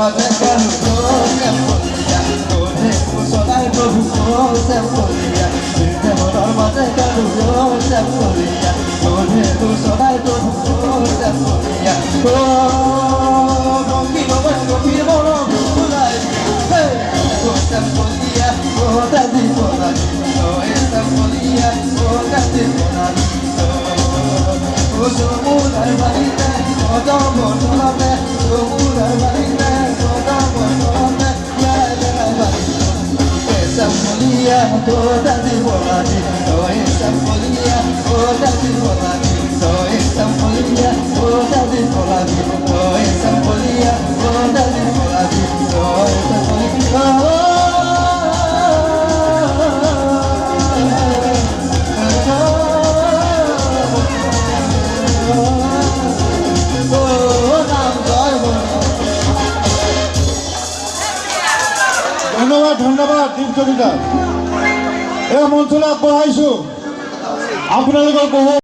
মাঝে কেন তোকে বলিয়া তোরে কুশলায় প্রভু তোকে বলিয়া বৃদ্ধে মনের মাঝে কেন তোকে বলিয়া তোরে কুশলায় প্রভু তোকে বলিয়া ও গম্ভীর গম্ভীর বড় ভুলাই তোকে বলিয়া তোকে দিব না তোকে বলিয়া তোকে দিব না Sumular baile, todo monolame. Sumular baile, todo monolame. La la baile. Esa folia toda de volante. Esa folia toda de volante. Esa folia toda de volante. Esa folia toda de volante. Esa folia. ধন্যবাদ ধন্যবাদ দীপজ্যোতি দা এই মঞ্চলৈ আগবঢ়াইছোঁ আপোনালোকৰ বহু